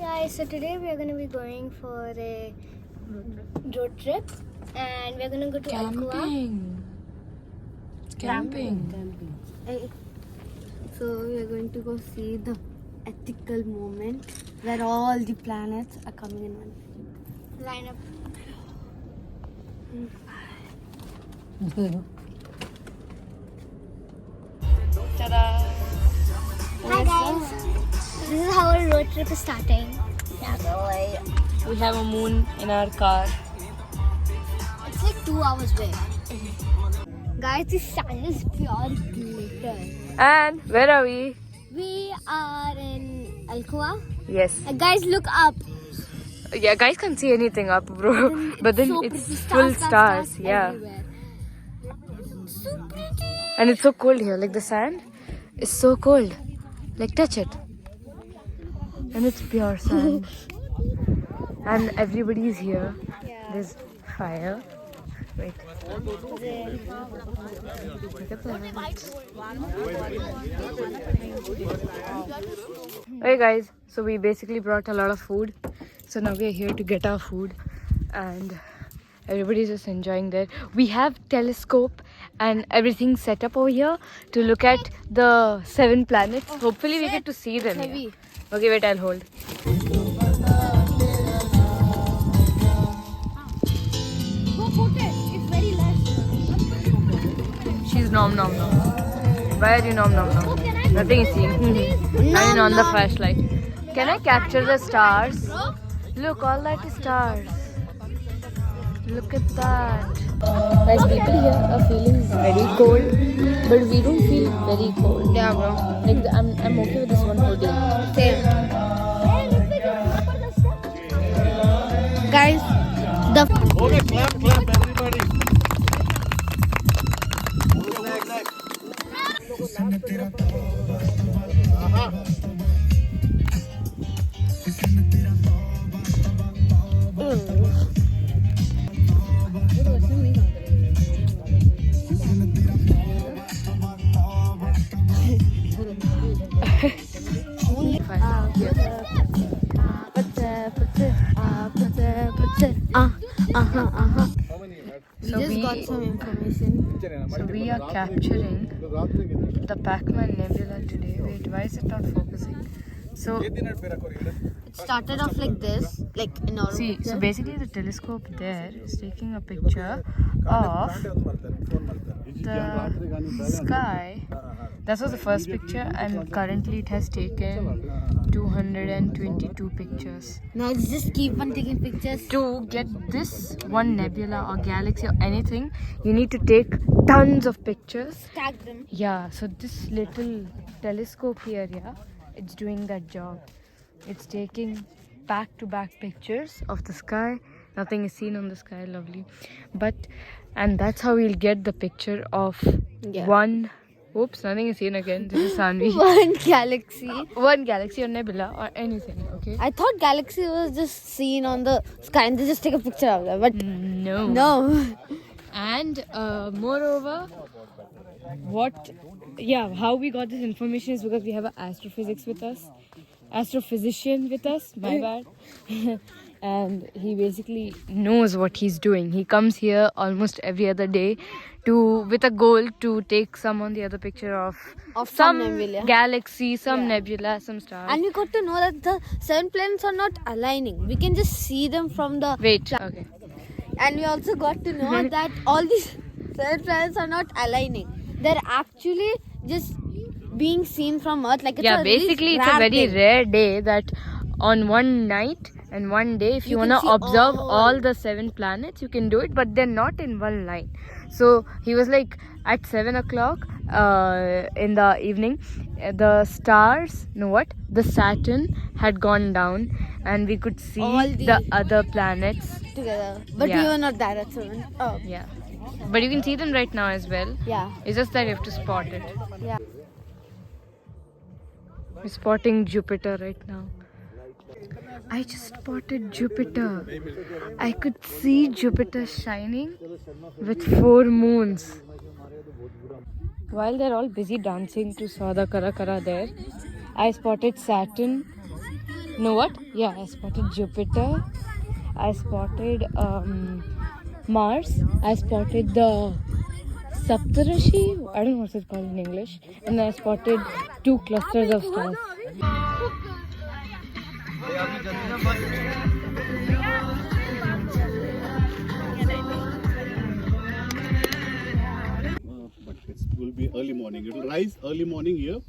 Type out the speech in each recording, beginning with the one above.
guys, so today we are going to be going for a road trip and we are going to go to Alcoa. Camping. So we are going to go see the ethical moment where all the planets are coming in one Line up. Ta-da! Hi guys, this is how our road trip is starting. We have a moon in our car. It's like 2 hours away. Guys, the sun is pure glitter. And where are we? We are in Alcoa. Yes. Guys, look up. Yeah, guys can't see anything up, bro. But then so it's pretty. full stars. Yeah. Everywhere. So pretty. And it's so cold here. Like the sand is so cold. Like touch it. And it's pure sand. And everybody's here. Yeah. There's fire. Wait. Look at that. Hey guys, so we basically brought a lot of food. So now we are here to get our food. And everybody's just enjoying there. We have telescope and everything set up over here to look at the 7 planets. Hopefully we get to see them. Heavy. Here. Okay, wait, I'll hold. Go put it. It's very less. She's nom nom nom. Why are you nom nom nom? Can I Nothing is seen. I'm on the flashlight. Can I capture the stars? Bro? Look, all that is stars. Look at that. Guys, people here are feeling very cold, but we don't feel very cold. Yeah, bro. Like I'm okay with this one hoodie. Same. Guys, the Okay, clap, everybody. So just got some information. So we are capturing the Pac-Man Nebula today. Wait, why is it not focusing? So It started off like this, like in our see, so basically the telescope there is taking a picture of the sky. That was the first picture, and currently it has taken 222 pictures. Now it's just keep on taking pictures. To get this one nebula or galaxy or anything, you need to take tons of pictures. Tag them. Yeah, so this little telescope here, yeah, it's doing that job. It's taking back-to-back pictures of the sky. Nothing is seen on the sky, lovely. And that's how we'll get the picture of one. Oops, nothing is seen again. This is Sanvi. One galaxy. One galaxy or nebula or anything, okay? I thought galaxy was just seen on the sky and they just take a picture of that, but No. no. And moreover, how we got this information is because we have an astrophysician with us, my bad. And he basically knows what he's doing. He comes here almost every other day with a goal to take some on the other picture of some nebula. galaxy, some nebula, some stars. And we got to know that the 7 planets are not aligning. We can just see them from the... Wait, okay. And we also got to know that all these 7 planets are not aligning. They're actually just being seen from Earth. Like Basically it's a very rare day that on one night and one day, if you want to observe all the 7 planets, you can do it, but they're not in one line. So he was like, at 7 o'clock in the evening, the Saturn had gone down and we could see all the other planets together. But we were not there at 7. Oh. Yeah. But you can see them right now as well. Yeah. It's just that you have to spot it. Yeah. We're spotting Jupiter right now. I just spotted Jupiter. I could see Jupiter shining with 4 moons. While they're all busy dancing to Sada Kara Kara there, I spotted Saturn know what? Yeah, I spotted Jupiter. I spotted Mars. I spotted the Saptarishi. I don't know what's it called in English. And I spotted 2 clusters of stars. But it will be early morning. It will rise early morning here.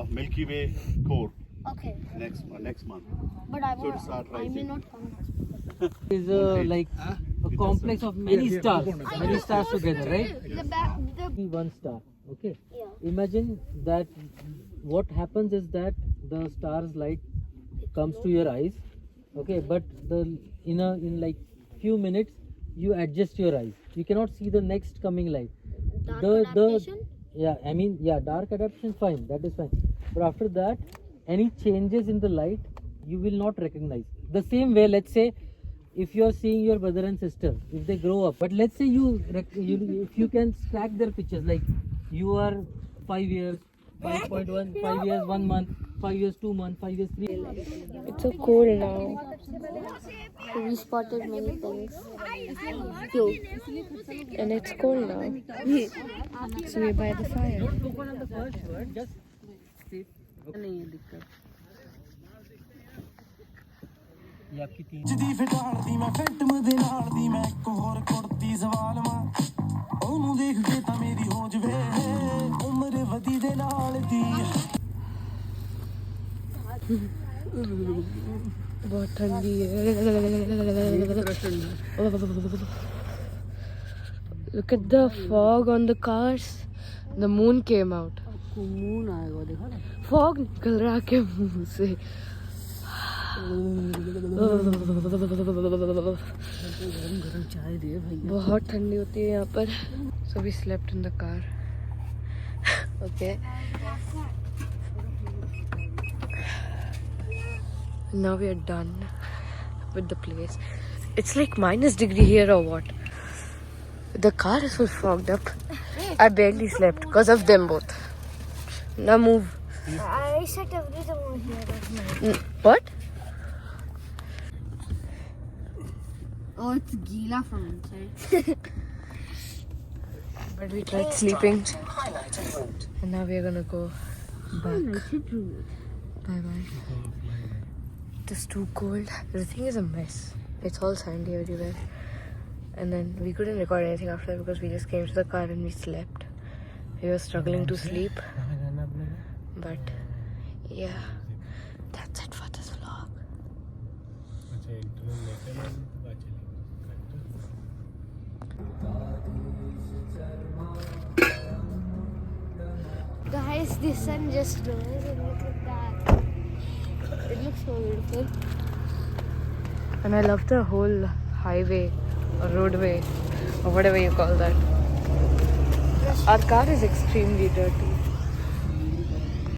Milky Way core Okay, next month. but I So it'll start may rising. not come. Is like a complex of many stars together, right? Be one star. Okay. Yeah. Imagine that what happens is that the star's light comes to your eyes. Okay, but in like few minutes you adjust your eyes. You cannot see the next coming light. Dark adaptation? Dark adaptation fine. That is fine. But after that, any changes in the light you will not recognize. The same way, let's say, if you are seeing your brother and sister, if they grow up, but let's say if you can stack their pictures, like you are 5 years, 5.1, 5 years, 1 month, 5 years, 2 months, 5 years, 3 years. It's so cold now. We spotted many things. You. And it's cold now. So we're by the fire. Don't focus on the first word, just sit. ये आपकी 3 ਦੀ ਫਟਾਲਦੀ ਮੈਂ Phantom ਦੇ ਨਾਲ ਦੀ ਮੈਂ ਇੱਕ ਹੋਰ ਕੁੜਤੀ ਸਵਾਲ ਮਾਂ ਉਹਨੂੰ ਦੇਖ ਕੇ ਤਾਂ ਮੇਰੀ ਹੋ ਜਵੇ ਉਮਰ ਵਧੀ ਦੇ ਨਾਲ ਦੀ बहुत ठंडी है. Look at the fog on the cars. The moon came out. Moon आएगा देखा ना Fog निकल रहा है मुंह से. चाय दे भाई बहुत ठंडी होती है यहाँ पर. So we slept in the car. Okay. Now we are done with the place. It's like -degree here or what? The car is full fogged up. I barely slept because of them both. Now move. I set everything over here. What? Oh, it's Gila from inside. But we tried sleeping. And now we are gonna go back. Bye bye. It's too cold. The thing is a mess. It's all sandy everywhere. And then we couldn't record anything after that because we just came to the car and we slept. We were struggling to sleep. But yeah, that's it for this vlog. Guys, the sun just rose and look at that. It looks so beautiful. And I love the whole highway or roadway or whatever you call that. Our car is extremely dirty.